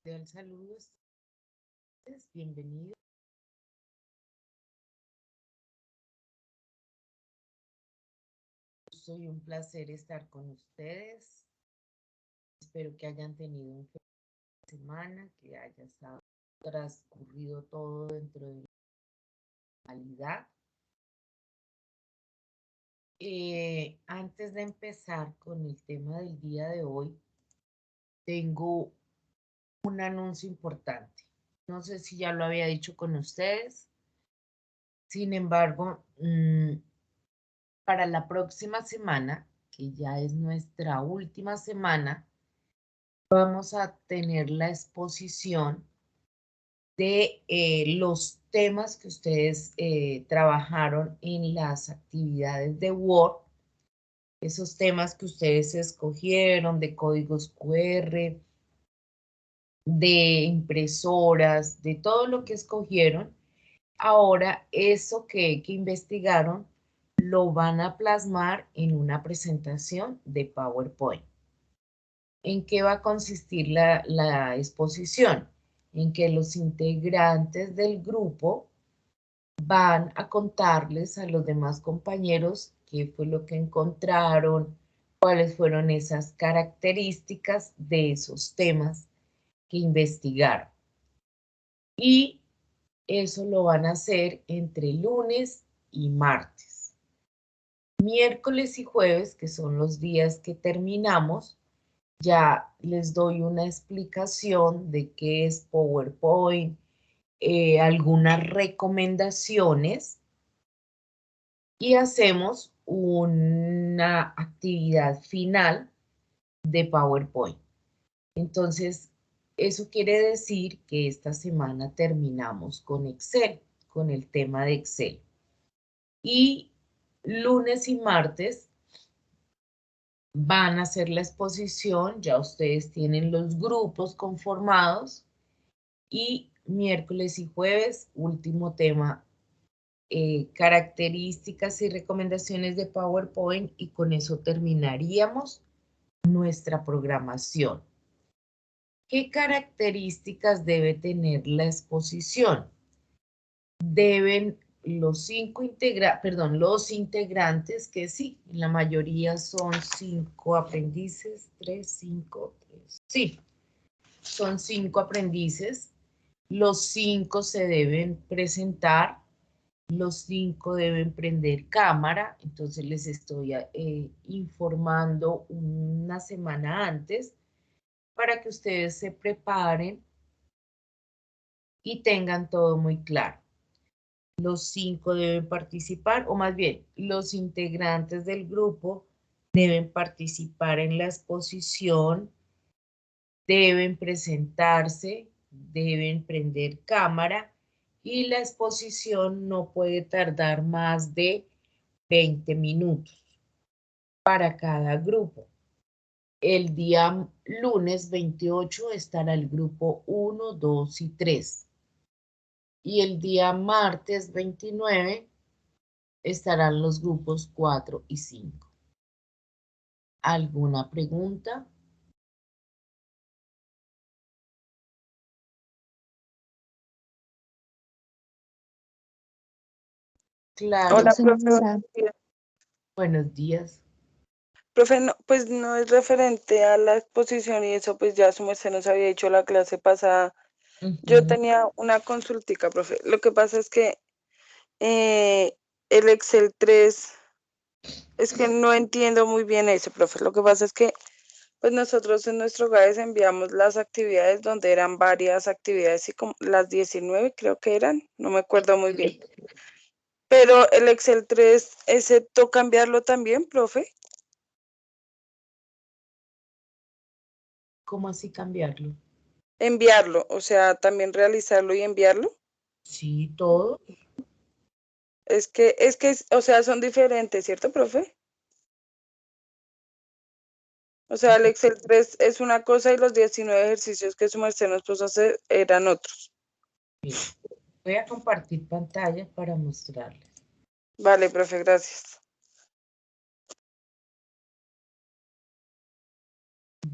Cordial saludo, bienvenidos. Soy un placer estar con ustedes. Espero que hayan tenido un fin de semana, que haya estado transcurrido todo dentro de la normalidad. Antes de empezar con el tema del día de hoy, tengo un anuncio importante. No sé si ya lo había dicho con ustedes. Sin embargo, para la próxima semana, que ya es nuestra última semana, vamos a tener la exposición de los temas que ustedes trabajaron en las actividades de Word, esos temas que ustedes escogieron de códigos QR, de impresoras, de todo lo que escogieron. Ahora, eso que investigaron lo van a plasmar en una presentación de PowerPoint. ¿En qué va a consistir la exposición? En que los integrantes del grupo van a contarles a los demás compañeros qué fue lo que encontraron, cuáles fueron esas características de esos temas que investigaron. Y eso lo van a hacer entre lunes y martes. Miércoles y jueves, que son los días que terminamos, ya les doy una explicación de qué es PowerPoint, algunas recomendaciones y hacemos una actividad final de PowerPoint. Entonces, eso quiere decir que esta semana terminamos con Excel, con el tema de Excel. Y lunes y martes van a hacer la exposición, ya ustedes tienen los grupos conformados, y miércoles y jueves, último tema, características y recomendaciones de PowerPoint, y con eso terminaríamos nuestra programación. ¿Qué características debe tener la exposición? Deben los integrantes, que sí, la mayoría son 5 aprendices, 3, 5, 3, sí, son 5 aprendices. Los 5 se deben presentar, los 5 deben prender cámara, entonces les estoy informando una semana antes para que ustedes se preparen y tengan todo muy claro. Los 5 deben participar, o más bien, los integrantes del grupo deben participar en la exposición, deben presentarse, deben prender cámara y la exposición no puede tardar más de 20 minutos para cada grupo. El día lunes 28 estará el grupo 1, 2 y 3. Y el día martes 29 estarán los grupos 4 y 5. ¿Alguna pregunta? Claro, Hola, profe. Señora, buenos días. Profe, no, pues no es referente a la exposición y eso, pues ya su merced nos había dicho la clase pasada. Yo Ujú. tenía una consultica, profe. Lo que pasa es que el Excel 3, es que no entiendo muy bien eso, profe. Lo que pasa es que pues nosotros en nuestro GAES enviamos las actividades donde eran varias actividades y como las 19 creo que eran, no me acuerdo muy bien. Pero el Excel 3, ¿ese toca cambiarlo también, profe? ¿Cómo así cambiarlo? Enviarlo, o sea, también realizarlo y enviarlo. Sí, todo. O sea, son diferentes, ¿cierto, profe? O sea, el Excel 3 es una cosa y los 19 ejercicios que su merced nos puso a hacer eran otros. Mire, voy a compartir pantalla para mostrarles. Vale, profe, gracias.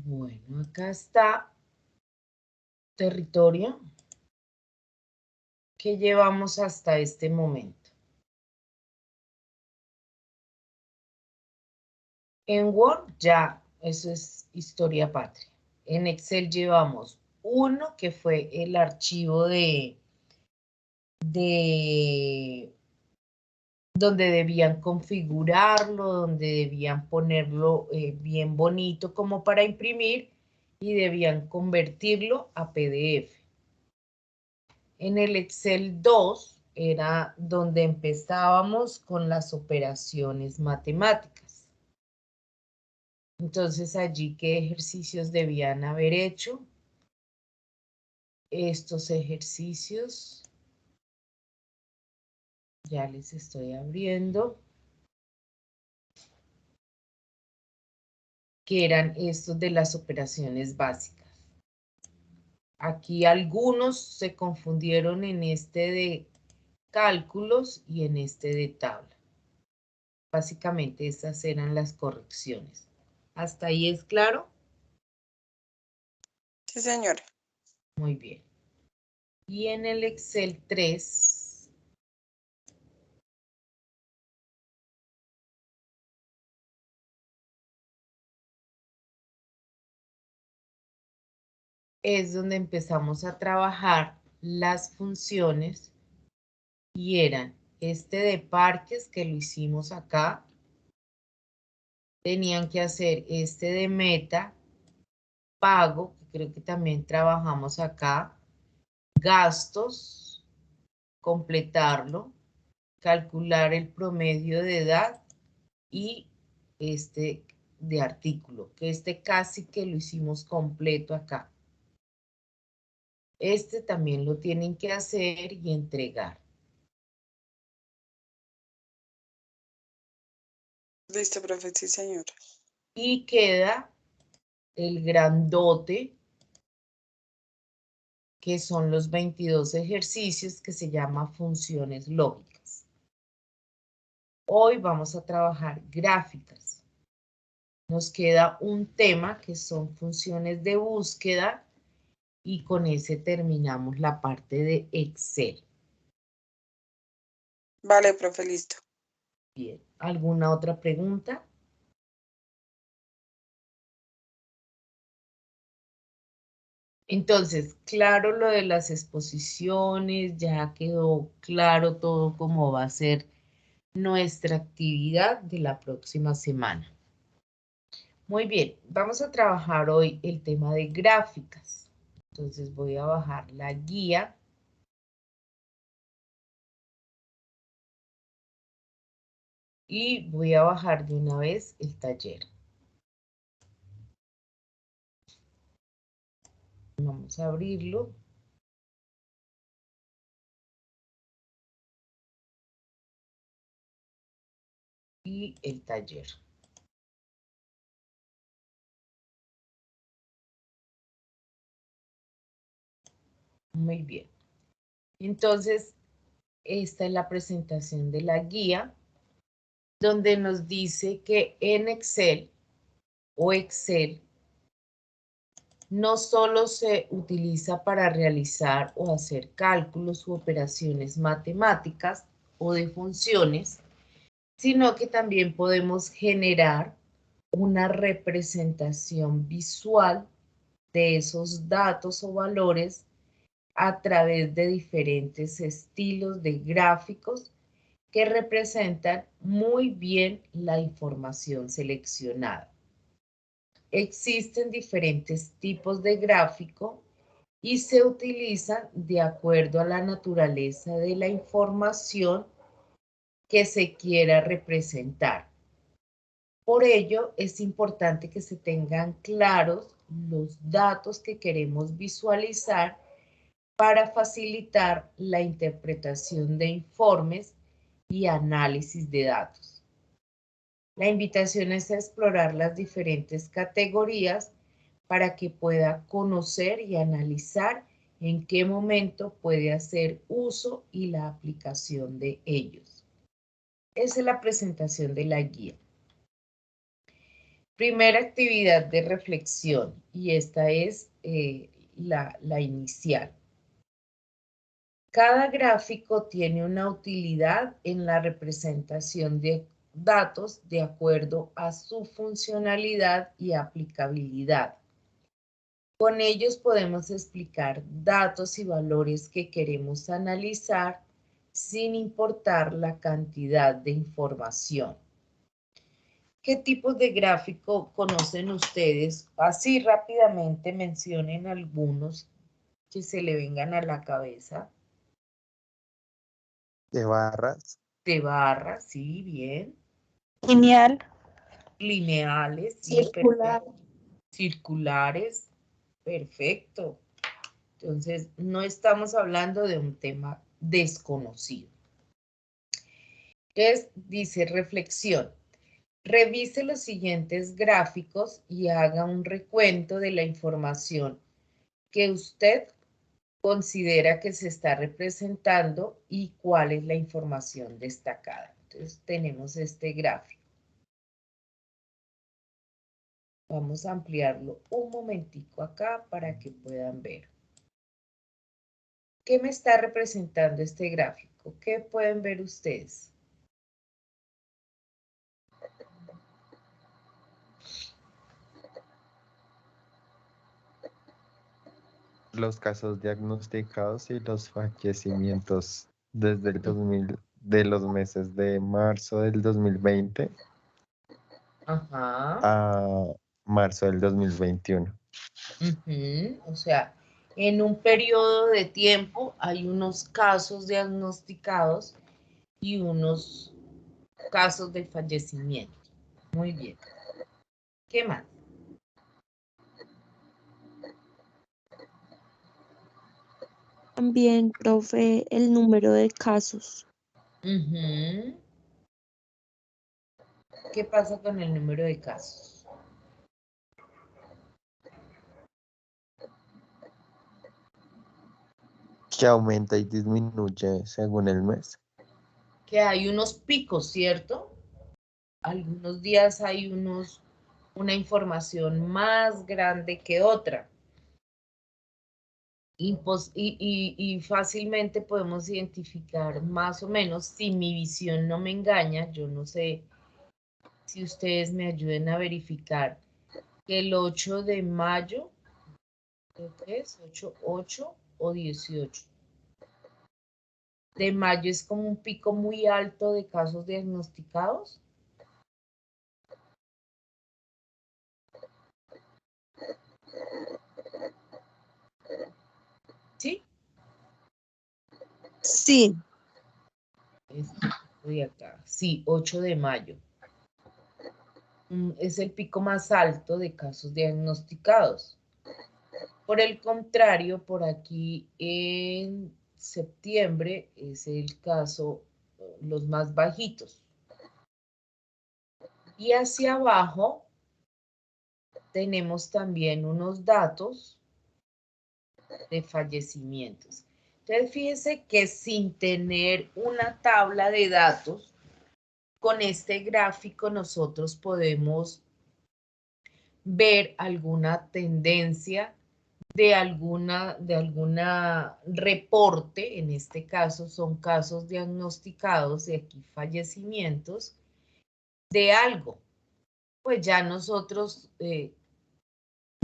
Bueno, acá está territorio que llevamos hasta este momento. En Word ya eso es historia patria. En Excel llevamos uno que fue el archivo de donde debían configurarlo, donde debían ponerlo bien bonito como para imprimir y debían convertirlo a PDF. En el Excel 2 era donde empezábamos con las operaciones matemáticas. Entonces allí, ¿qué ejercicios debían haber hecho? Estos ejercicios, ya les estoy abriendo, que eran estos de las operaciones básicas. Aquí algunos se confundieron en este de cálculos y en este de tabla. Básicamente esas eran las correcciones. ¿Hasta ahí es claro? Sí, señora. Muy bien. Y en el Excel 3, es donde empezamos a trabajar las funciones y eran este de parques que lo hicimos acá. Tenían que hacer este de meta, pago, que creo que también trabajamos acá, gastos, completarlo, calcular el promedio de edad y este de artículo, que este casi que lo hicimos completo acá. Este también lo tienen que hacer y entregar. Listo, profe, sí, señora. Y queda el grandote, que son los 22 ejercicios que se llama funciones lógicas. Hoy vamos a trabajar gráficas. Nos queda un tema que son funciones de búsqueda y con ese terminamos la parte de Excel. Vale, profe, listo. Bien, ¿alguna otra pregunta? Entonces, claro lo de las exposiciones, ya quedó claro todo cómo va a ser nuestra actividad de la próxima semana. Muy bien, vamos a trabajar hoy el tema de gráficas. Entonces voy a bajar la guía. Y voy a bajar de una vez el taller. Vamos a abrirlo. Y el taller. Muy bien. Entonces, esta es la presentación de la guía, donde nos dice que en Excel o Excel no solo se utiliza para realizar o hacer cálculos u operaciones matemáticas o de funciones, sino que también podemos generar una representación visual de esos datos o valores a través de diferentes estilos de gráficos que representan muy bien la información seleccionada. Existen diferentes tipos de gráfico y se utilizan de acuerdo a la naturaleza de la información que se quiera representar. Por ello, es importante que se tengan claros los datos que queremos visualizar para facilitar la interpretación de informes y análisis de datos. La invitación es a explorar las diferentes categorías para que pueda conocer y analizar en qué momento puede hacer uso y la aplicación de ellos. Esa es la presentación de la guía. Primera actividad de reflexión, y esta es la inicial. Cada gráfico tiene una utilidad en la representación de datos de acuerdo a su funcionalidad y aplicabilidad. Con ellos podemos explicar datos y valores que queremos analizar sin importar la cantidad de información. ¿Qué tipos de gráfico conocen ustedes? Así rápidamente mencionen algunos que se le vengan a la cabeza. De barras. De barras, sí, bien. Lineal. Lineales, sí, Circular. perfecto. Circulares, perfecto. Entonces, no estamos hablando de un tema desconocido. Entonces, dice reflexión. Revise los siguientes gráficos y haga un recuento de la información que usted considera que se está representando y cuál es la información destacada. Entonces, tenemos este gráfico. Vamos a ampliarlo un momentico acá para que puedan ver. ¿Qué me está representando este gráfico? ¿Qué pueden ver ustedes? Los casos diagnosticados y los fallecimientos desde el 2000, de los meses de marzo del 2020 Ajá. a marzo del 2021. O sea, en un periodo de tiempo hay unos casos diagnosticados y unos casos de fallecimiento. Muy bien. ¿Qué más? También, profe, el número de casos. ¿Qué pasa con el número de casos? Que aumenta y disminuye según el mes. Que hay unos picos, ¿cierto? Algunos días hay una información más grande que otra. Y fácilmente podemos identificar más o menos, si mi visión no me engaña, yo no sé si ustedes me ayuden a verificar, que el 8 de mayo, creo que es 8 o 18 de mayo es como un pico muy alto de casos diagnosticados. ¿Sí? Sí. Este pico de acá. Sí, 8 de mayo. Es el pico más alto de casos diagnosticados. Por el contrario, por aquí en septiembre es el caso, los más bajitos. Y hacia abajo tenemos también unos datos de fallecimientos. Entonces, fíjense que sin tener una tabla de datos, con este gráfico nosotros podemos ver alguna tendencia de alguna reporte, en este caso son casos diagnosticados y aquí fallecimientos, de algo. Pues ya nosotros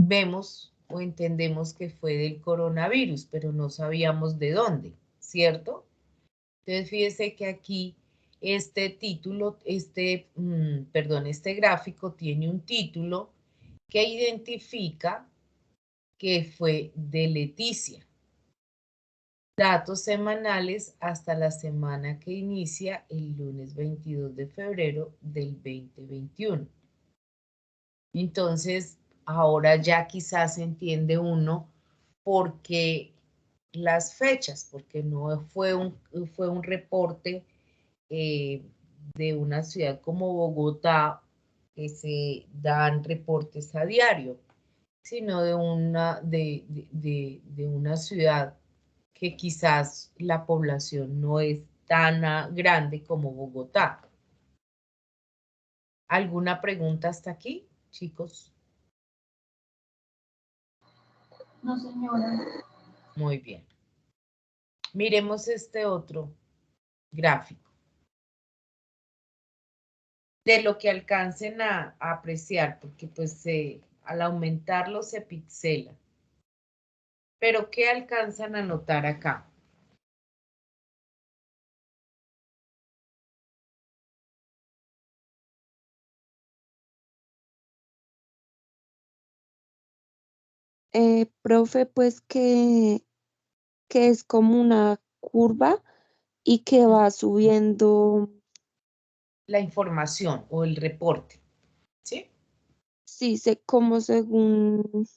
vemos o entendemos que fue del coronavirus, pero no sabíamos de dónde, ¿cierto? Entonces fíjese que aquí este título, este gráfico tiene un título que identifica que fue de Leticia. Datos semanales hasta la semana que inicia el lunes 22 de febrero del 2021. Entonces, ahora ya quizás entiende uno por qué las fechas, porque no fue un reporte de una ciudad como Bogotá, que se dan reportes a diario, sino de una ciudad que quizás la población no es tan grande como Bogotá. ¿Alguna pregunta hasta aquí, chicos? No, señora. Muy bien. Miremos este otro gráfico. De lo que alcancen a apreciar, porque pues al aumentarlo se pixela. Pero ¿qué alcanzan a notar acá? Profe, pues que es como una curva y que va subiendo, La información o el reporte, ¿sí? sí, sé como según,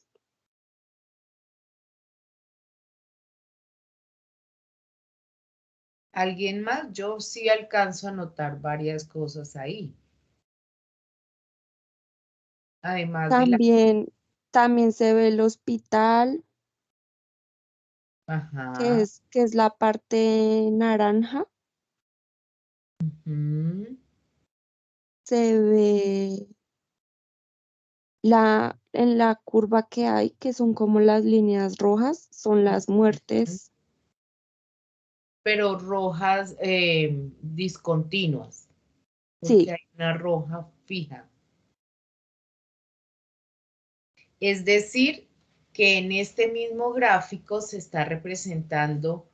¿Alguien más? Yo sí alcanzo a notar varias cosas ahí. Además de la... también se ve el hospital, Ajá. que es la parte naranja, Ujú, se ve en la curva que hay, que son como las líneas rojas, son las ujú. muertes, Pero rojas discontinuas, porque sí, hay una roja fija. Es decir, que en este mismo gráfico se está representando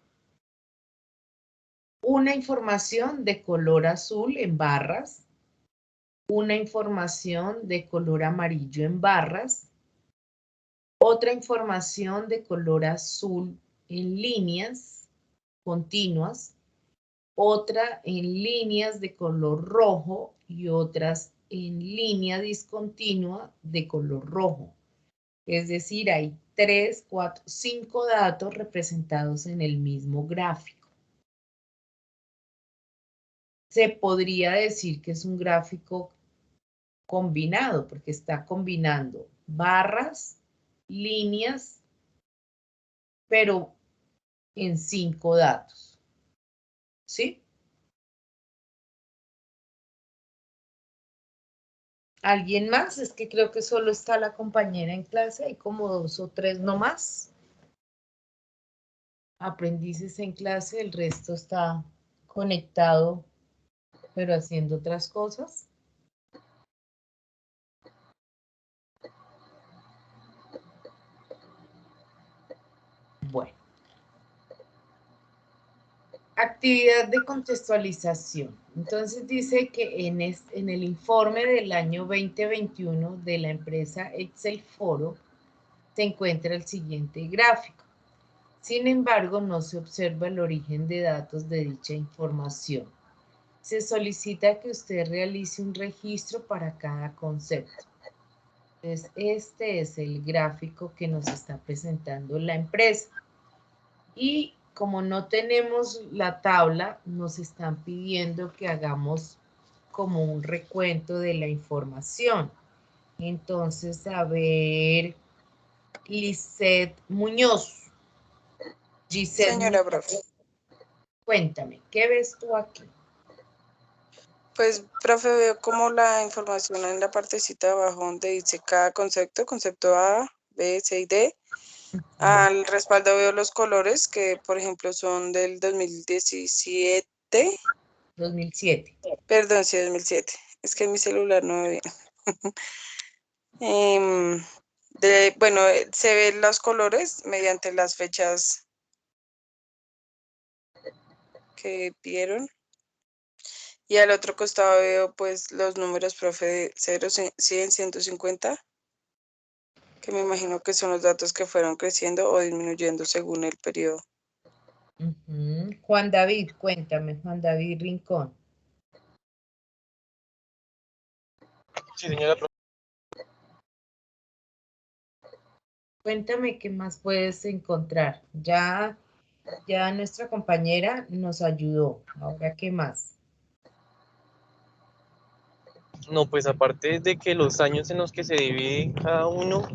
una información de color azul en barras, una información de color amarillo en barras, otra información de color azul en líneas continuas, otra en líneas de color rojo y otras en línea discontinua de color rojo. Es decir, hay 3, 4, 5 datos representados en el mismo gráfico. Se podría decir que es un gráfico combinado, porque está combinando barras, líneas, pero en 5 datos. ¿Sí? ¿Alguien más? Es que creo que solo está la compañera en clase, hay como 2 o 3 nomás. Aprendices en clase, el resto está conectado, pero haciendo otras cosas. Bueno. Actividad de contextualización. Entonces dice que en el informe del año 2021 de la empresa Excel Foro se encuentra el siguiente gráfico. Sin embargo, no se observa el origen de datos de dicha información. Se solicita que usted realice un registro para cada concepto. Entonces, este es el gráfico que nos está presentando la empresa. Y como no tenemos la tabla, nos están pidiendo que hagamos como un recuento de la información. Entonces, a ver, Lisette Muñoz. Gisette Señora Muñoz, profe. cuéntame, ¿qué ves tú aquí? Pues, profe, veo como la información en la partecita de abajo donde dice cada concepto, concepto A, B, C y D. Al respaldo veo los colores que, por ejemplo, son del 2017. 2007. Perdón, sí, 2007. Es que mi celular no ve bien. Bueno, se ven los colores mediante las fechas que vieron. Y al otro costado veo pues los números, profe, de 0, 100, 150, que me imagino que son los datos que fueron creciendo o disminuyendo según el periodo. Juan David, cuéntame, Juan David Rincón. Sí, señora profe. Cuéntame qué más puedes encontrar. Ya nuestra compañera nos ayudó. Ahora, ¿qué más? No, pues aparte de que los años en los que se divide cada uno,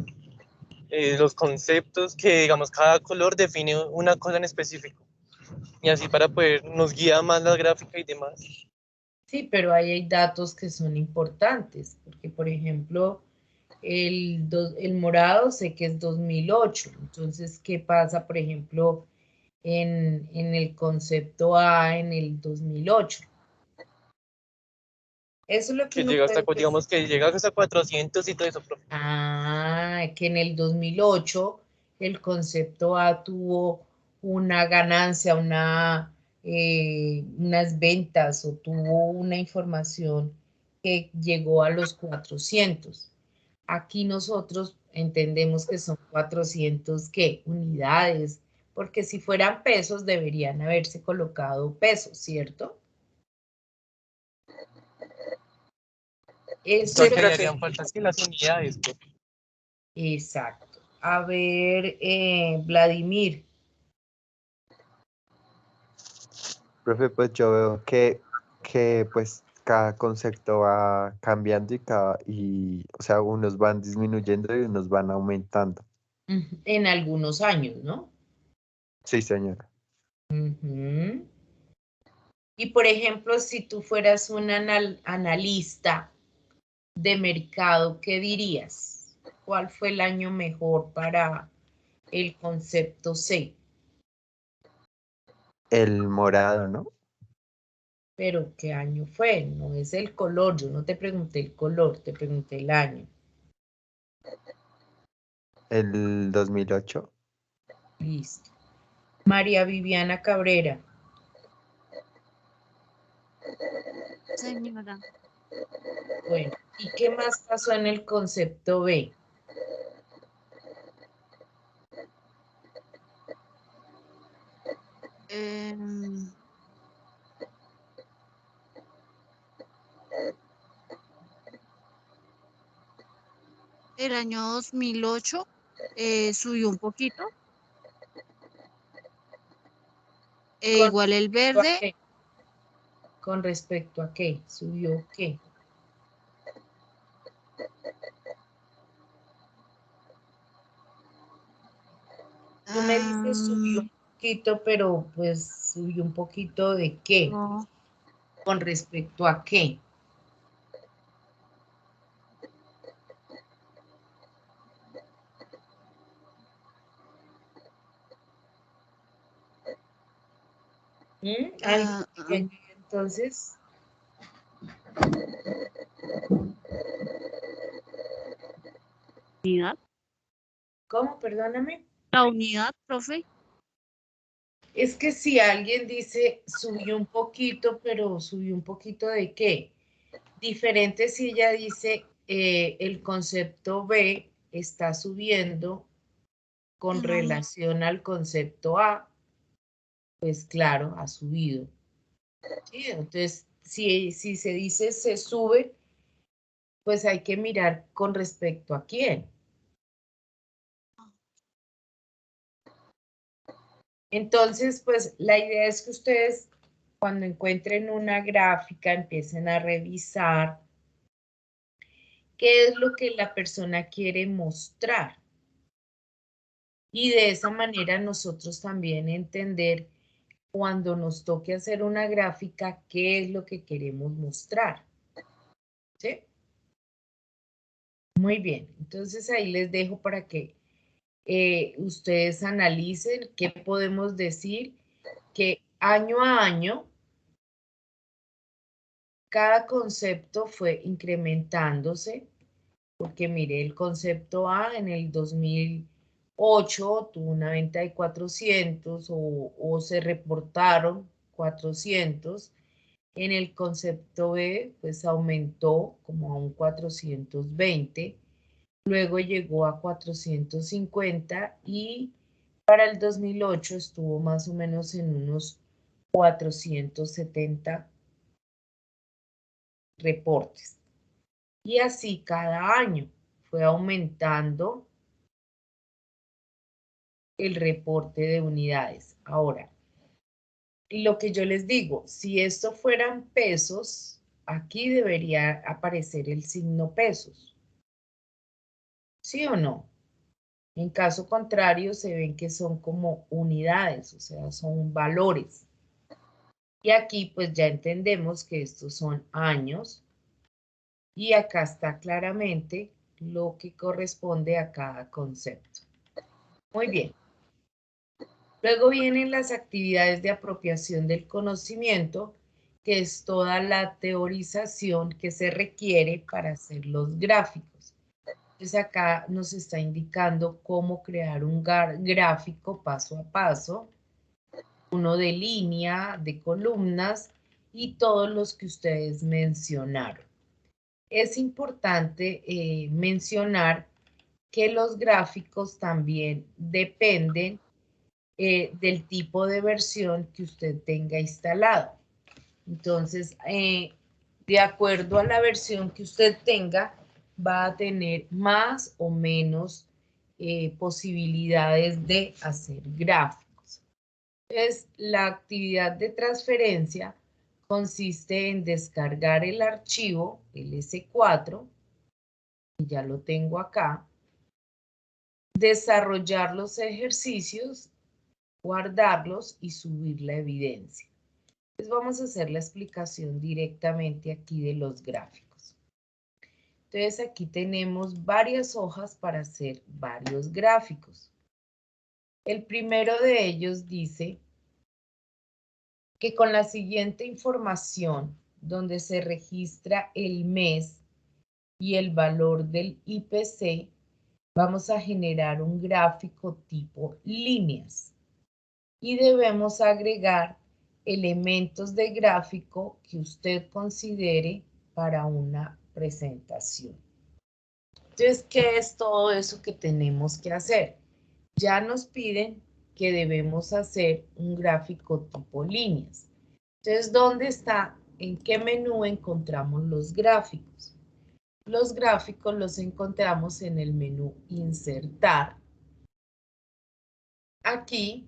los conceptos, que digamos cada color define una cosa en específico. Y así para poder, nos guía más la gráfica y demás. Sí, pero ahí hay datos que son importantes, porque por ejemplo, El morado sé que es 2008. Entonces, ¿qué pasa, por ejemplo, en el concepto A en el 2008? Eso es lo que Que uno llega hasta, puede decir. digamos que llega hasta 400 y todo eso, profe. Ah, que en el 2008 el concepto A tuvo una ganancia, unas ventas o tuvo una información que llegó a los 400. Aquí nosotros entendemos que son 400, ¿qué? Unidades, porque si fueran pesos deberían haberse colocado pesos, ¿cierto? Eso Ya es que lo le profe. harían falta sí las unidades, profe. exacto. A ver, Vladimir. Profe, pues yo veo que pues cada concepto va cambiando o sea, unos van disminuyendo y unos van aumentando. En algunos años, ¿no? Sí, señora. Ujú. Y por ejemplo, si tú fueras un analista de mercado, ¿qué dirías? ¿Cuál fue el año mejor para el concepto C? El morado, ¿no? Pero ¿qué año fue? No es el color, yo no te pregunté el color, te pregunté el año. El 2008. Listo. María Viviana Cabrera. Señora, Bueno, ¿y qué más pasó en el concepto B? em, el año 2008 subió un poquito. ¿Con Igual el respecto a verde, qué? ¿Con respecto a qué? ¿Subió qué? Tú me dices subió un poquito, pero pues subió un poquito de qué, no, con respecto a qué. ¿Alguien diría que entonces? unidad, ¿Cómo? Perdóname. la unidad, profe. Es que si alguien dice subió un poquito, pero subió un poquito de qué. Diferente si ella dice el concepto B está subiendo con No, relación al concepto A, pues claro, ha subido. ¿Sí? Entonces, si se dice se sube, pues hay que mirar con respecto a quién. Entonces, pues la idea es que ustedes cuando encuentren una gráfica empiecen a revisar qué es lo que la persona quiere mostrar. Y de esa manera nosotros también entender cuando nos toque hacer una gráfica qué es lo que queremos mostrar. ¿Sí? Muy bien, entonces ahí les dejo para que ustedes analicen qué podemos decir que año a año cada concepto fue incrementándose, porque mire, el concepto A en el 2008 tuvo una venta de 400 o se reportaron 400. En el concepto B, pues aumentó como a un 420. Luego llegó a 450 y para el 2008 estuvo más o menos en unos 470 reportes. Y así cada año fue aumentando el reporte de unidades. Ahora, lo que yo les digo, si esto fueran pesos, aquí debería aparecer el signo pesos. ¿Sí o no? En caso contrario, se ven que son como unidades, o sea, son valores. Y aquí pues ya entendemos que estos son años y acá está claramente lo que corresponde a cada concepto. Muy bien. Luego vienen las actividades de apropiación del conocimiento, que es toda la teorización que se requiere para hacer los gráficos. Entonces acá nos está indicando cómo crear un gráfico paso a paso, uno de línea, de columnas y todos los que ustedes mencionaron. Es importante mencionar que los gráficos también dependen del tipo de versión que usted tenga instalado. Entonces, de acuerdo a la versión que usted tenga, va a tener más o menos posibilidades de hacer gráficos. Entonces, la actividad de transferencia consiste en descargar el archivo, el S4, que ya lo tengo acá, desarrollar los ejercicios, guardarlos y subir la evidencia. Entonces vamos a hacer la explicación directamente aquí de los gráficos. Entonces aquí tenemos varias hojas para hacer varios gráficos. El primero de ellos dice que con la siguiente información, donde se registra el mes y el valor del IPC, vamos a generar un gráfico tipo líneas. Y debemos agregar elementos de gráfico que usted considere para una presentación. Entonces, ¿qué es todo eso que tenemos que hacer? Ya nos piden que debemos hacer un gráfico tipo líneas. Entonces, ¿dónde está? ¿En qué menú encontramos los gráficos? Los gráficos los encontramos en el menú Insertar. Aquí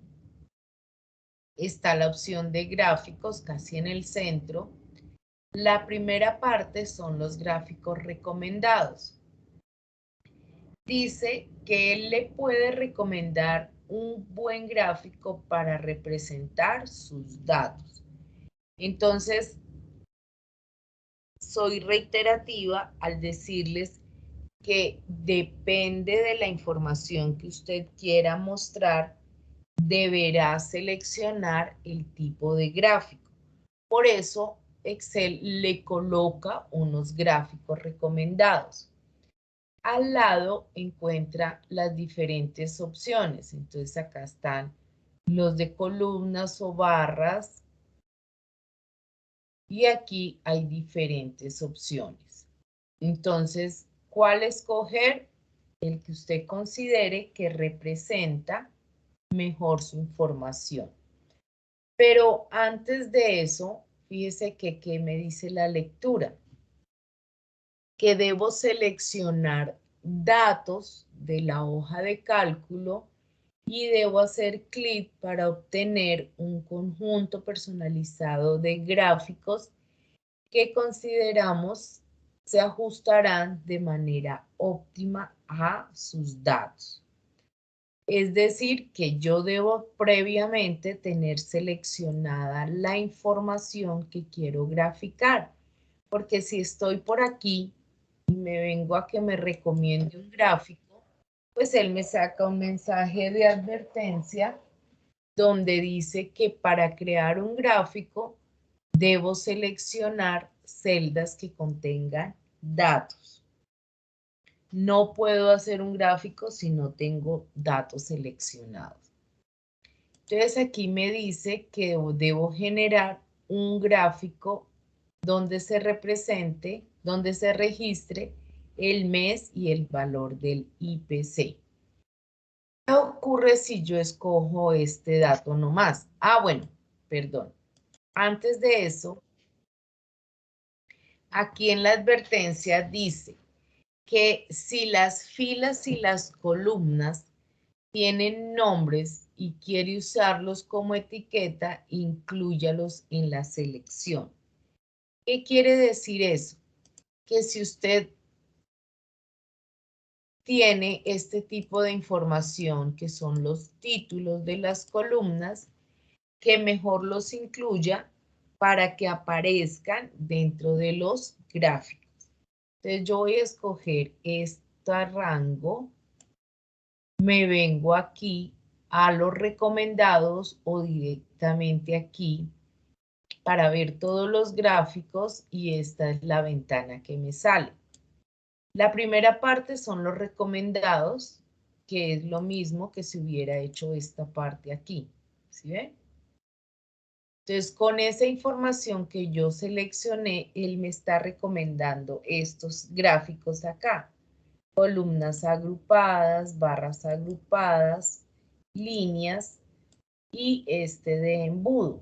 está la opción de gráficos casi en el centro. La primera parte son los gráficos recomendados. Dice que él le puede recomendar un buen gráfico para representar sus datos. Entonces, soy reiterativa al decirles que depende de la información que usted quiera mostrar, deberá seleccionar el tipo de gráfico. Por eso, Excel le coloca unos gráficos recomendados. Al lado encuentra las diferentes opciones. Entonces acá están los de columnas o barras. Y aquí hay diferentes opciones. Entonces, ¿cuál escoger? El que usted considere que representa mejor su información. Pero antes de eso, fíjese que ¿qué me dice la lectura? Que debo seleccionar datos de la hoja de cálculo y debo hacer clic para obtener un conjunto personalizado de gráficos que consideramos se ajustarán de manera óptima a sus datos. Es decir, que yo debo previamente tener seleccionada la información que quiero graficar, porque si estoy por aquí y me vengo a que me recomiende un gráfico, pues él me saca un mensaje de advertencia donde dice que para crear un gráfico debo seleccionar celdas que contengan datos. No puedo hacer un gráfico si no tengo datos seleccionados. Entonces aquí me dice que debo generar un gráfico donde se represente, donde se registre el mes y el valor del IPC. ¿Qué ocurre si yo escojo este dato nomás? Bueno, perdón. Antes de eso, aquí en la advertencia dice que si las filas y las columnas tienen nombres y quiere usarlos como etiqueta, inclúyalos en la selección. ¿Qué quiere decir eso? Que si usted tiene este tipo de información, que son los títulos de las columnas, que mejor los incluya para que aparezcan dentro de los gráficos. Entonces yo voy a escoger este rango, me vengo aquí a los recomendados o directamente aquí para ver todos los gráficos y esta es la ventana que me sale. La primera parte son los recomendados, que es lo mismo que si hubiera hecho esta parte aquí. ¿Sí ven? Entonces, con esa información que yo seleccioné, él me está recomendando estos gráficos acá. Columnas agrupadas, barras agrupadas, líneas y este de embudo.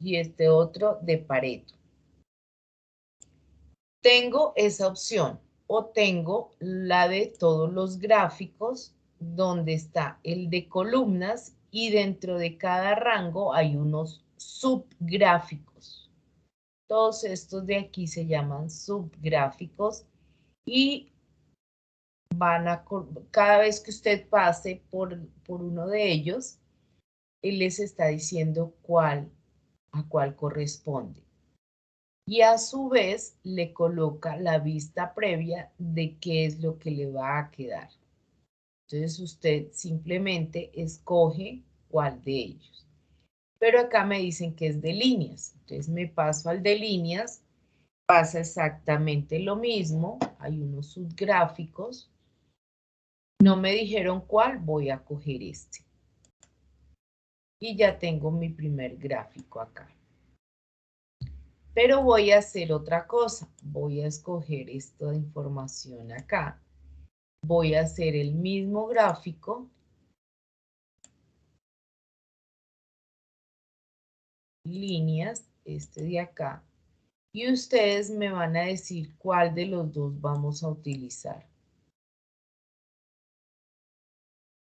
Y este otro de Pareto. Tengo esa opción o tengo la de todos los gráficos donde está el de columnas y dentro de cada rango hay unos subgráficos. Todos estos de aquí se llaman subgráficos y cada vez que usted pase por uno de ellos, él les está diciendo a cuál corresponde. Y a su vez le coloca la vista previa de qué es lo que le va a quedar. Entonces usted simplemente escoge cuál de ellos. Pero acá me dicen que es de líneas. Entonces me paso al de líneas. Pasa exactamente lo mismo. Hay unos subgráficos. No me dijeron cuál, voy a coger este. Y ya tengo mi primer gráfico acá. Pero voy a hacer otra cosa. Voy a escoger esta información acá. Voy a hacer el mismo gráfico. Líneas, este de acá. Y ustedes me van a decir cuál de los dos vamos a utilizar.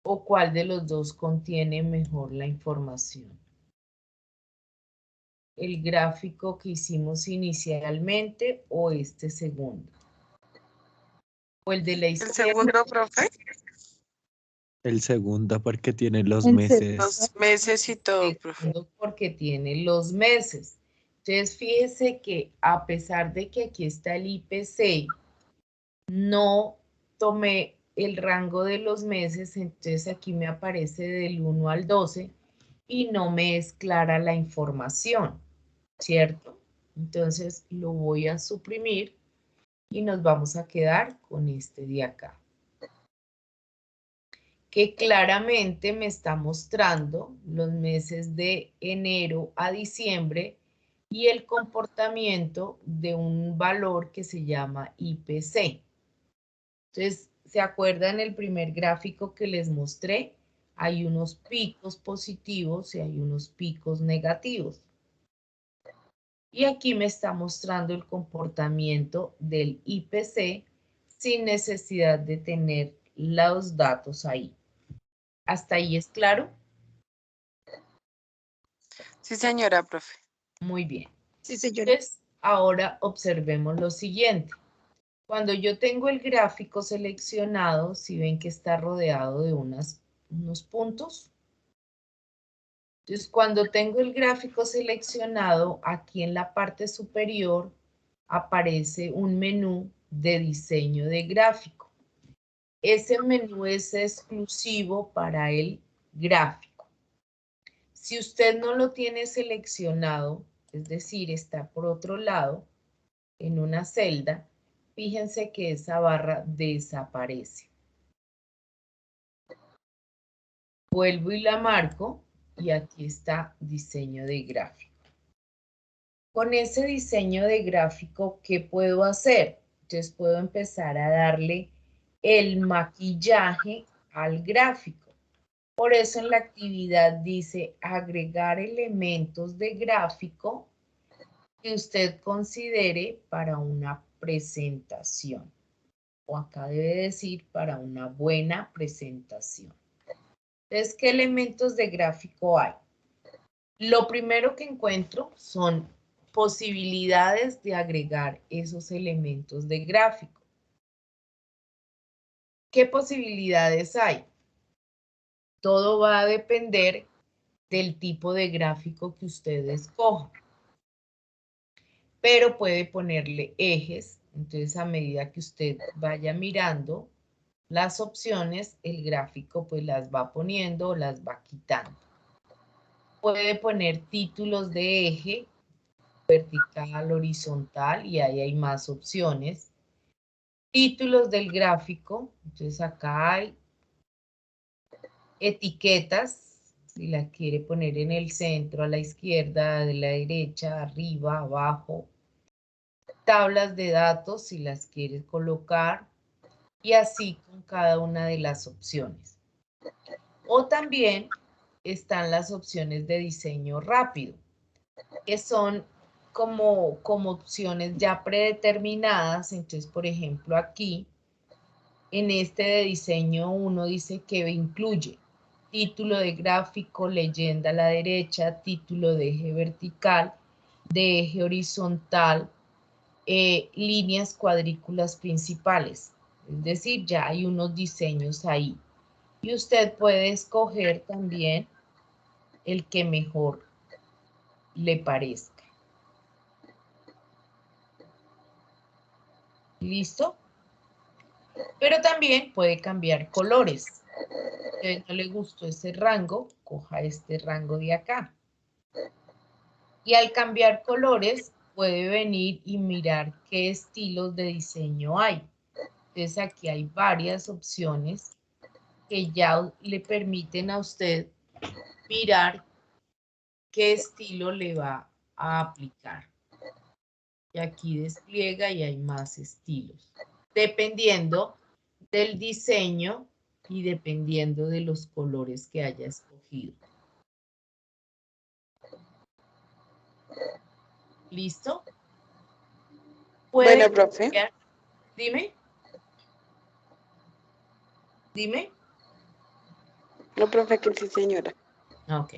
O cuál de los dos contiene mejor la información. El gráfico que hicimos inicialmente o este segundo. O el de la izquierda. El segundo, profe. El segundo porque tiene los El meses. Los meses y todo, profe. Porque tiene los meses. Entonces, fíjese que a pesar de que aquí está el IPC, no tomé el rango de los meses, entonces aquí me aparece del 1 al 12 y no me es clara la información, ¿cierto? Entonces lo voy a suprimir y nos vamos a quedar con este de acá, que claramente me está mostrando los meses de enero a diciembre y el comportamiento de un valor que se llama IPC. Entonces, ¿se acuerdan el primer gráfico que les mostré? Hay unos picos positivos y hay unos picos negativos. Y aquí me está mostrando el comportamiento del IPC sin necesidad de tener los datos ahí. ¿Hasta ahí es claro? Sí, señora, profe. Muy bien. Sí, señora. Entonces, ahora observemos lo siguiente. Cuando yo tengo el gráfico seleccionado, si ven que está rodeado de unos puntos. Entonces, cuando tengo el gráfico seleccionado, aquí en la parte superior aparece un menú de diseño de gráfico. Ese menú es exclusivo para el gráfico. Si usted no lo tiene seleccionado, es decir, está por otro lado, en una celda, fíjense que esa barra desaparece. Vuelvo y la marco y aquí está diseño de gráfico. Con ese diseño de gráfico, ¿qué puedo hacer? Entonces puedo empezar a darle el maquillaje al gráfico. Por eso en la actividad dice agregar elementos de gráfico que usted considere para una presentación. O acá debe decir para una buena presentación. Entonces, ¿qué elementos de gráfico hay? Lo primero que encuentro son posibilidades de agregar esos elementos de gráfico. ¿Qué posibilidades hay? Todo va a depender del tipo de gráfico que usted escoja. Pero puede ponerle ejes Entonces, a medida que usted vaya mirando las opciones, el gráfico pues las va poniendo o las va quitando. Puede poner títulos de eje, vertical, horizontal, y ahí hay más opciones. Títulos del gráfico, entonces acá hay etiquetas, si las quiere poner en el centro, a la izquierda, de la derecha, arriba, abajo. Tablas de datos, si las quiere colocar, y así con cada una de las opciones. O también están las opciones de diseño rápido, que son como opciones ya predeterminadas. Entonces, por ejemplo, aquí, en este de diseño 1 dice que incluye título de gráfico, leyenda a la derecha, título de eje vertical, de eje horizontal, líneas cuadrículas principales. Es decir, ya hay unos diseños ahí. Y usted puede escoger también el que mejor le parezca. ¿Listo? Pero también puede cambiar colores. Si a usted no le gustó ese rango, coja este rango de acá. Y al cambiar colores, puede venir y mirar qué estilos de diseño hay. Entonces aquí hay varias opciones que ya le permiten a usted mirar qué estilo le va a aplicar. Y aquí despliega y hay más estilos, dependiendo del diseño y dependiendo de los colores que haya escogido. ¿Listo? Bueno, profe. Cambiar. Dime. Dime. No, profe, que sí, señora. Ok.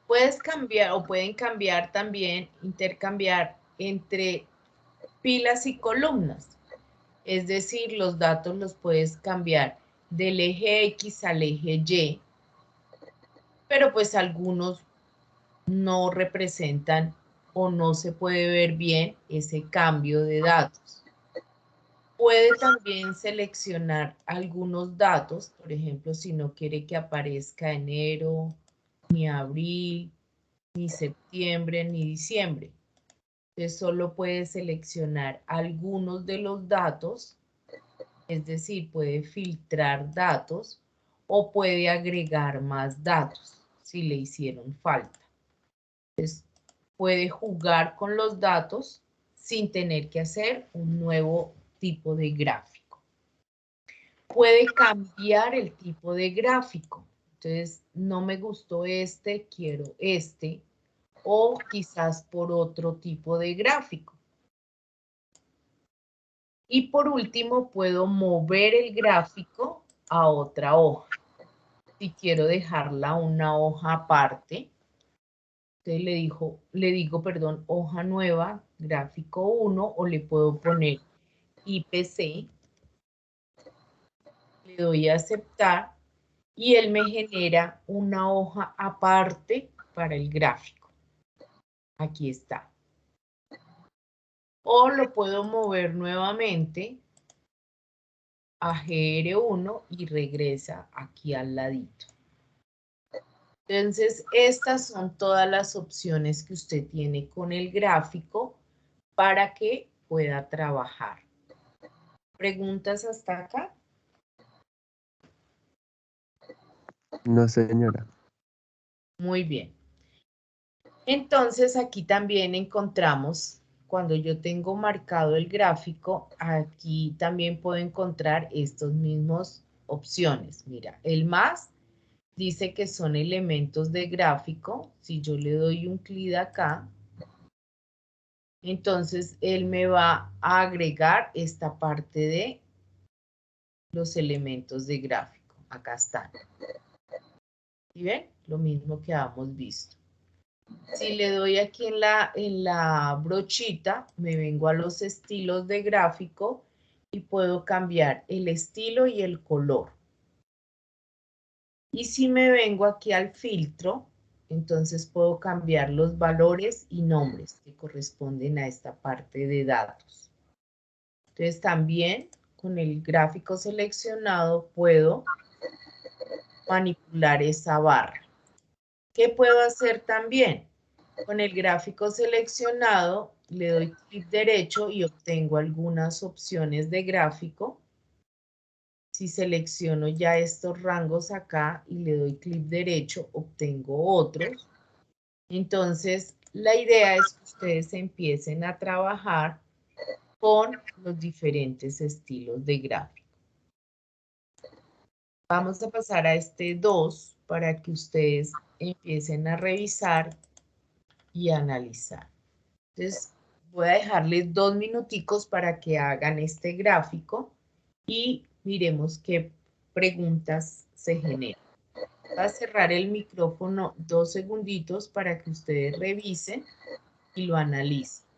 Puedes cambiar o pueden cambiar también, intercambiar entre filas y columnas. Es decir, los datos los puedes cambiar del eje X al eje Y, pero pues algunos no representan o no se puede ver bien ese cambio de datos. Puede también seleccionar algunos datos, por ejemplo, si no quiere que aparezca enero, ni abril, ni septiembre, ni diciembre. Entonces solo puede seleccionar algunos de los datos, es decir, puede filtrar datos o puede agregar más datos si le hicieron falta. Entonces, puede jugar con los datos sin tener que hacer un nuevo tipo de gráfico. Puede cambiar el tipo de gráfico. Entonces, no me gustó este, quiero este, o quizás por otro tipo de gráfico. Y por último, puedo mover el gráfico a otra hoja. Si quiero dejarla una hoja aparte, entonces le digo, perdón, hoja nueva, gráfico 1, o le puedo poner IPC. Le doy a aceptar y él me genera una hoja aparte para el gráfico. Aquí está. O lo puedo mover nuevamente a GR1 y regresa aquí al ladito. Entonces, estas son todas las opciones que usted tiene con el gráfico para que pueda trabajar. ¿Preguntas hasta acá? No, señora. Muy bien. Entonces, aquí también encontramos, cuando yo tengo marcado el gráfico, aquí también puedo encontrar estas mismas opciones. Mira, el más dice que son elementos de gráfico. Si yo le doy un clic acá, entonces él me va a agregar esta parte de los elementos de gráfico. Acá están. ¿Y ven? Lo mismo que habíamos visto. Si le doy aquí en la brochita, me vengo a los estilos de gráfico y puedo cambiar el estilo y el color. Y si me vengo aquí al filtro, entonces puedo cambiar los valores y nombres que corresponden a esta parte de datos. Entonces también con el gráfico seleccionado puedo manipular esa barra. ¿Qué puedo hacer también? Con el gráfico seleccionado le doy clic derecho y obtengo algunas opciones de gráfico. Si selecciono ya estos rangos acá y le doy clic derecho, obtengo otros. Entonces, la idea es que ustedes empiecen a trabajar con los diferentes estilos de gráfico. Vamos a pasar a este 2 para que ustedes empiecen a revisar y analizar. Entonces, voy a dejarles 2 minuticos para que hagan este gráfico y miremos qué preguntas se generan. Voy a cerrar el micrófono 2 segunditos para que ustedes revisen y lo analicen.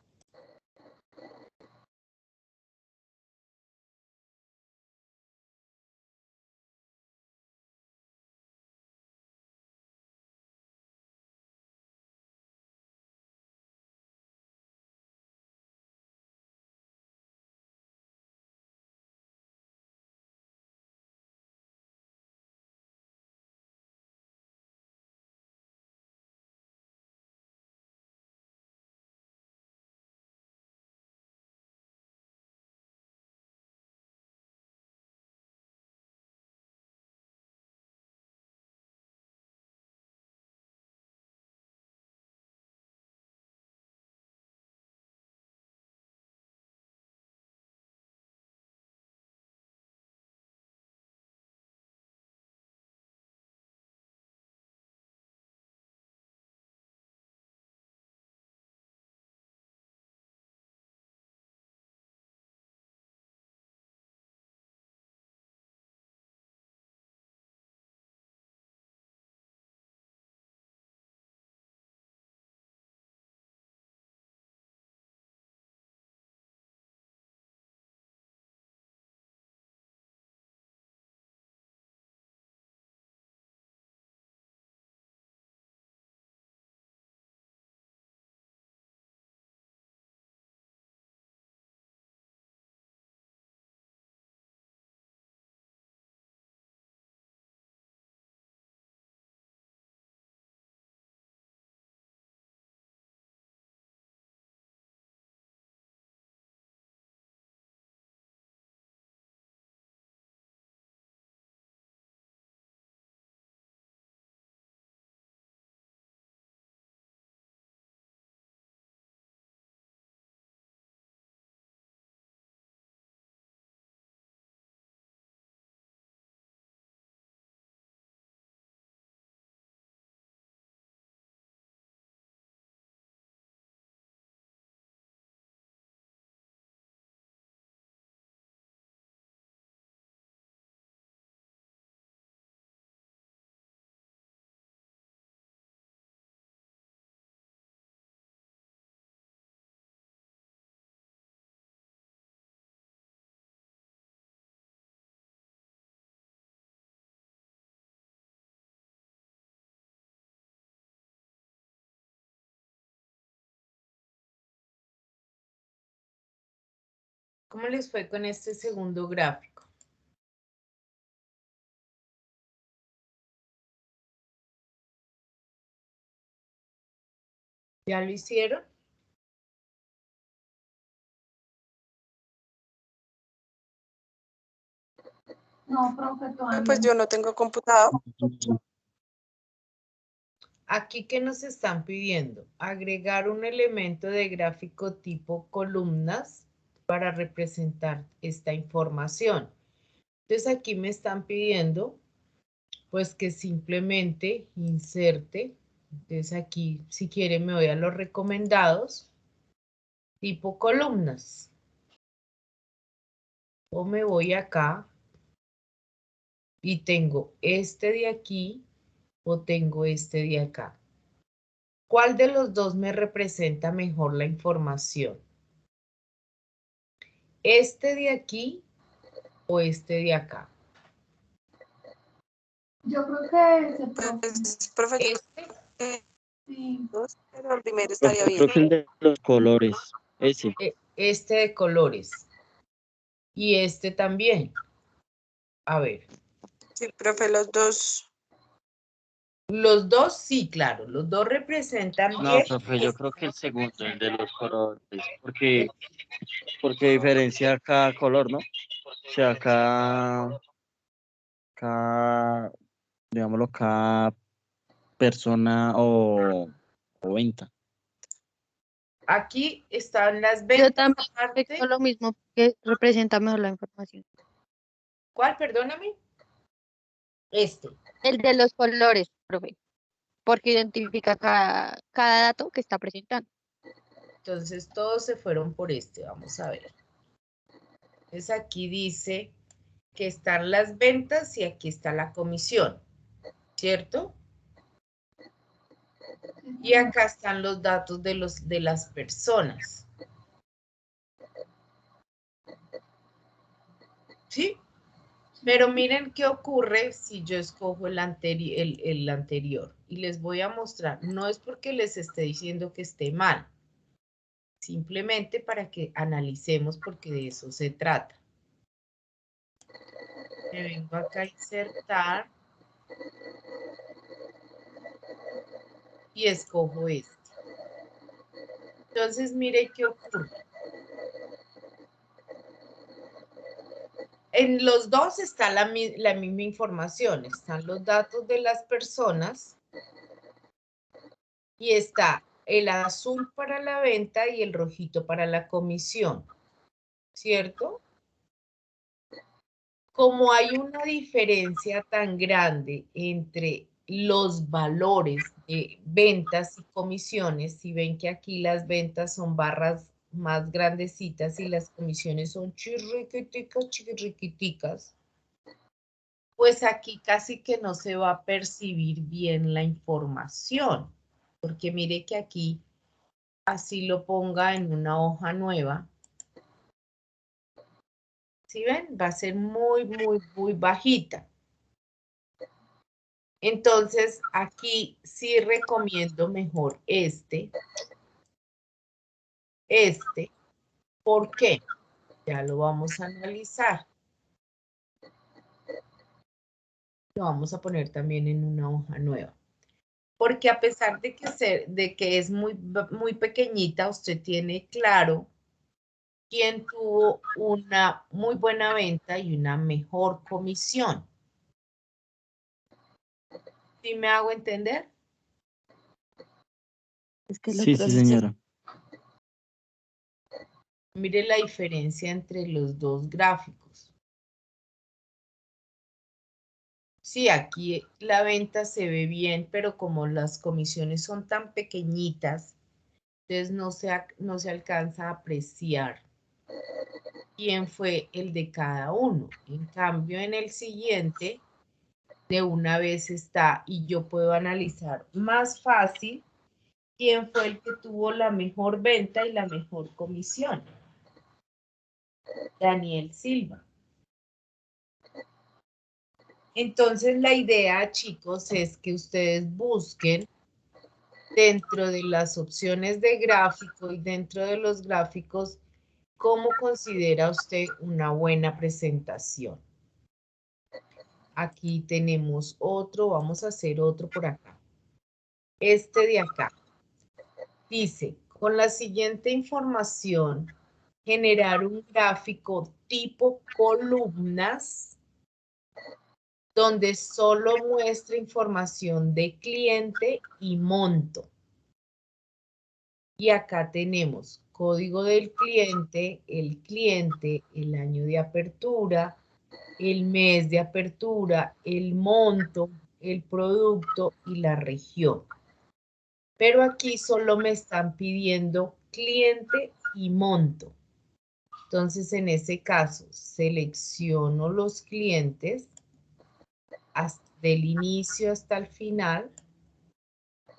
¿Cómo les fue con este segundo gráfico? ¿Ya lo hicieron? No, profe, todavía Pues yo no tengo computador. Aquí, ¿qué nos están pidiendo? Agregar un elemento de gráfico tipo columnas para representar esta información. Entonces, aquí me están pidiendo, pues, que simplemente inserte. Entonces, aquí, si quieren, me voy a los recomendados, tipo columnas. O me voy acá y tengo este de aquí o tengo este de acá. ¿Cuál de los dos me representa mejor la información? ¿Este de aquí o este de acá? Yo creo que ese, profe. Pues, profe, yo Este, creo que Sí. dos, pero el primero estaría Creo bien. que el de los colores, ese. este de colores. Y este también. A ver. Sí, profe, los dos. Los dos, sí, claro. Los dos representan No, bien. profe, yo creo que el segundo, el de los colores, porque diferencia cada color, ¿no? O sea, digámoslo, cada persona o venta. Aquí están las Yo ventas también aparte. creo lo mismo, que representa mejor la información. ¿Cuál? Perdóname. Este. El de los colores, profe, porque identifica cada dato que está presentando. Entonces todos se fueron por este. Vamos a ver. Entonces aquí dice que están las ventas y aquí está la comisión, ¿cierto? Y acá están los datos de las personas. ¿Sí? Pero miren qué ocurre si yo escojo el anterior. Y les voy a mostrar. No es porque les esté diciendo que esté mal. Simplemente para que analicemos porque de eso se trata. Me vengo acá a insertar. Y escojo este. Entonces, mire qué ocurre. En los dos está la misma información. Están los datos de las personas y está el azul para la venta y el rojito para la comisión, ¿cierto? Como hay una diferencia tan grande entre los valores de ventas y comisiones, si ven que aquí las ventas son barras más grandecitas y las comisiones son chirriquiticas, pues aquí casi que no se va a percibir bien la información, porque mire que aquí, así lo ponga en una hoja nueva, ¿sí ven? Va a ser muy, muy, muy bajita. Entonces, aquí sí recomiendo mejor este. ¿Por qué? Ya lo vamos a analizar. Lo vamos a poner también en una hoja nueva. Porque a pesar de que es muy, muy pequeñita, usted tiene claro quién tuvo una muy buena venta y una mejor comisión. ¿Sí me hago entender? Es que el Sí, otro sí, es señora. Mire la diferencia entre los dos gráficos. Sí, aquí la venta se ve bien, pero como las comisiones son tan pequeñitas, entonces no se alcanza a apreciar quién fue el de cada uno. En cambio, en el siguiente, de una vez está y yo puedo analizar más fácil quién fue el que tuvo la mejor venta y la mejor comisión. Daniel Silva. Entonces, la idea, chicos, es que ustedes busquen dentro de las opciones de gráfico y dentro de los gráficos, ¿cómo considera usted una buena presentación? Aquí tenemos otro, vamos a hacer otro por acá. Este de acá. Dice, con la siguiente información, generar un gráfico tipo columnas donde solo muestra información de cliente y monto. Y acá tenemos código del cliente, el año de apertura, el mes de apertura, el monto, el producto y la región. Pero aquí solo me están pidiendo cliente y monto. Entonces, en ese caso, selecciono los clientes del inicio hasta el final,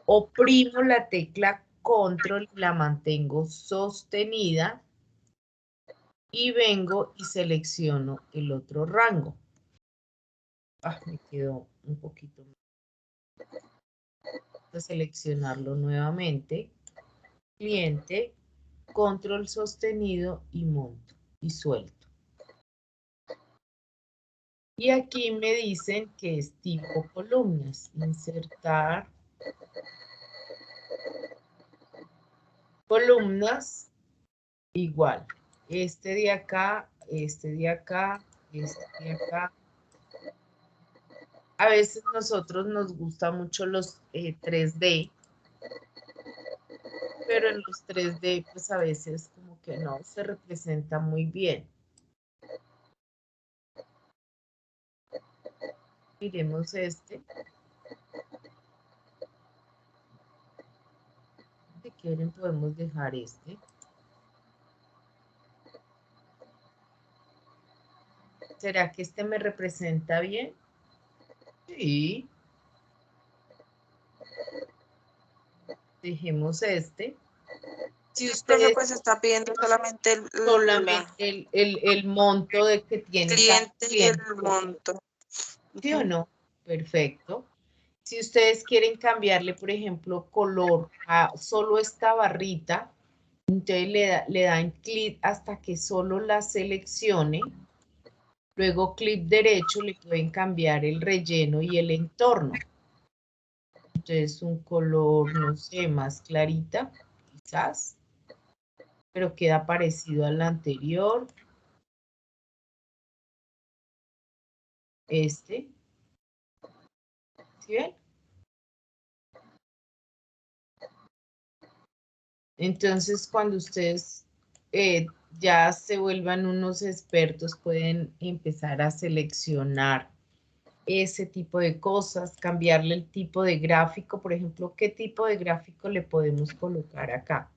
oprimo la tecla control y la mantengo sostenida y vengo y selecciono el otro rango. Me quedó un poquito más. Voy a seleccionarlo nuevamente. Cliente, control sostenido y monto y suelto. Y aquí me dicen que es tipo columnas. Insertar columnas igual. Este de acá, este de acá, este de acá. A veces nosotros nos gusta mucho los 3D, pero en los 3D pues a veces como que no se representa muy bien. Miremos este. Si quieren podemos dejar este. ¿Será que este me representa bien? Sí. Dejemos este. Si Profe, ustedes pues está pidiendo solamente solamente el monto de que tiene cada cliente y el cliente, monto. ¿sí o no? Perfecto. Si ustedes quieren cambiarle, por ejemplo, color a solo esta barrita, entonces le dan clic hasta que solo la seleccione. Luego clic derecho le pueden cambiar el relleno y el entorno. Entonces un color, no sé, más clarita, quizás, pero queda parecido al anterior. Este. ¿Sí ven? Entonces, cuando ustedes ya se vuelvan unos expertos, pueden empezar a seleccionar ese tipo de cosas, cambiarle el tipo de gráfico. Por ejemplo, ¿qué tipo de gráfico le podemos colocar acá?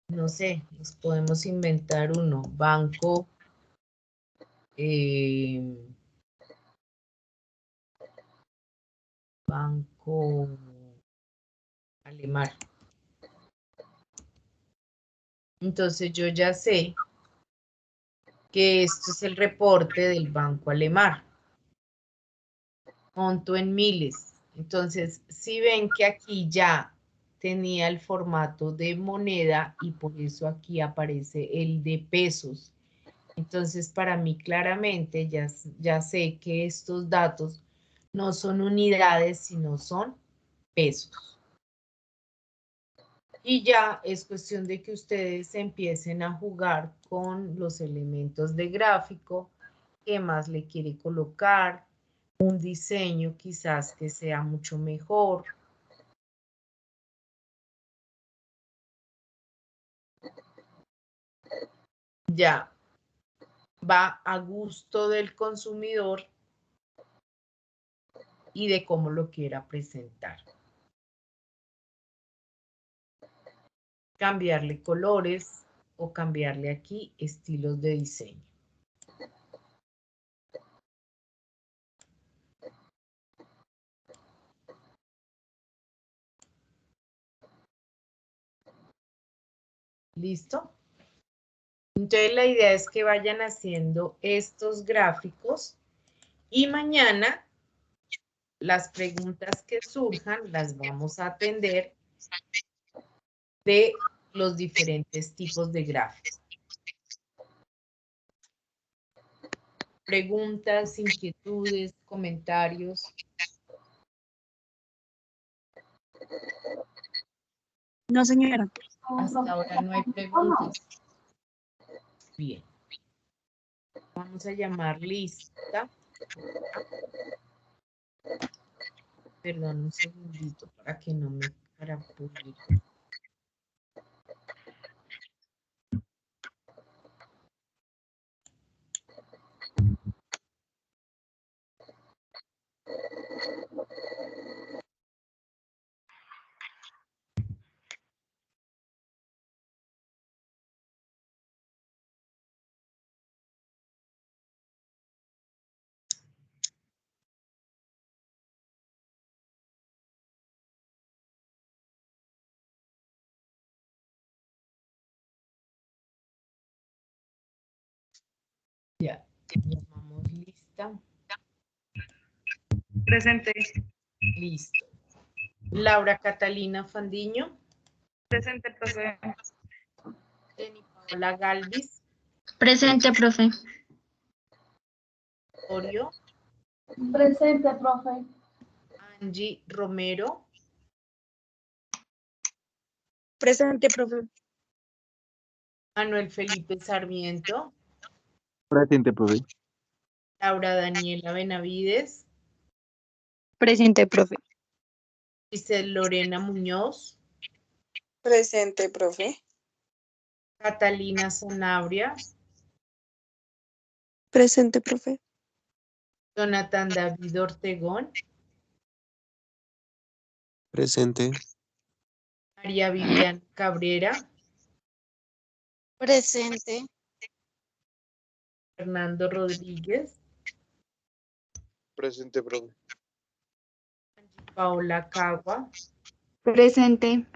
No sé, nos podemos inventar uno. Banco Banco Alemán. Entonces yo ya sé que esto es el reporte del Banco Alemán. Monto en miles. Entonces, si ven que aquí ya tenía el formato de moneda y por eso aquí aparece el de pesos. Entonces, para mí claramente ya sé que estos datos no son unidades, sino son pesos. Y ya es cuestión de que ustedes empiecen a jugar con los elementos de gráfico, qué más le quiere colocar, un diseño quizás que sea mucho mejor. Ya va a gusto del consumidor y de cómo lo quiera presentar. Cambiarle colores o cambiarle aquí estilos de diseño. ¿Listo? Entonces la idea es que vayan haciendo estos gráficos y mañana las preguntas que surjan las vamos a atender de los diferentes tipos de gráficos. Preguntas, inquietudes, comentarios. No, señora. Hasta ahora no hay preguntas. Bien. Vamos a llamar lista. Perdón, un segundito para que no me carapule. Ya, llamamos lista. Presente. Listo. Laura Catalina Fandiño. Presente, profe. Jenny Paola Paola Galvis, Presente, profe. Osorio, Presente, profe. Angie Romero, Presente, profe. Manuel Felipe Sarmiento, Presente, profe. Laura Daniela Benavides, Presente, profe. Giselle Lorena Muñoz, Presente, profe. Catalina Sanabria, Presente, profe. Jonathan David Ortegón, Presente. María Viviana Cabrera, Presente. Fernando Rodríguez, Presente, profe. Paola Cagua, Presente.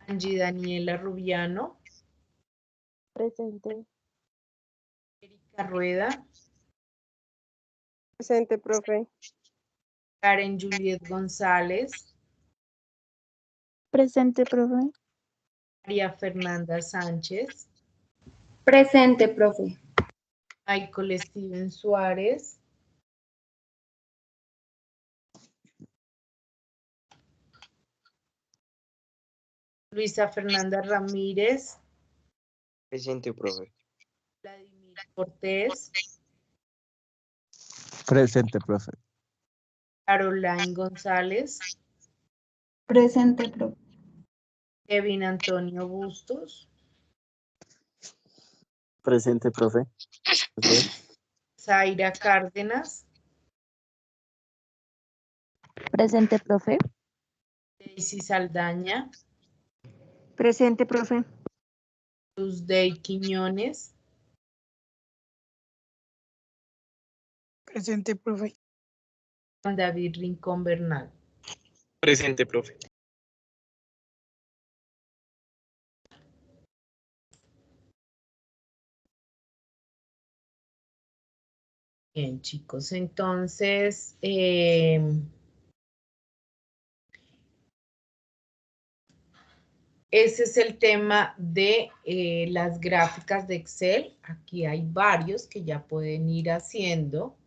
Angie Daniela Rubiano, Presente. Erika Rueda, Presente, profe. Karen Juliet González, Presente, profe. María Fernanda Sánchez, Presente, profe. Michael Steven Suárez, Luisa Fernanda Ramírez, Presente, profe. Vladimir Cortés, Presente, profe. Caroline González, Presente, profe. Kevin Antonio Bustos, Presente, profe. Zaira Cárdenas, Presente, profe. Daisy Saldaña, Presente, profe. Luzday Quiñones, Presente, profe. Juan David Rincón Bernal. Presente, profe. Bien, chicos, entonces, ese es el tema de las gráficas de Excel. Aquí hay varios que ya pueden ir haciendo.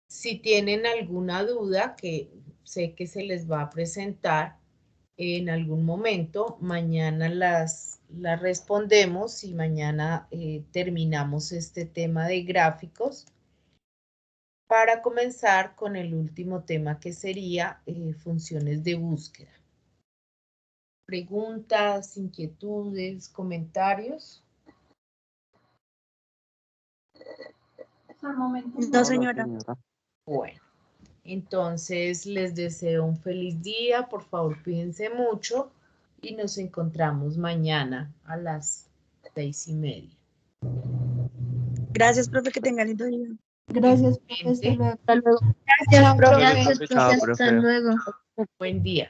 Si tienen alguna duda, que sé que se les va a presentar en algún momento, mañana las respondemos y mañana terminamos este tema de gráficos para comenzar con el último tema que sería funciones de búsqueda. ¿Preguntas, inquietudes, comentarios? Al momento No, señora. Bueno, entonces les deseo un feliz día. Por favor, cuídense mucho y nos encontramos mañana a las 6:30. Gracias, profe, que tenga lindo día. Gracias, profe. Hasta luego. Hasta luego. Gracias, profe. Chao, profe. Buen día.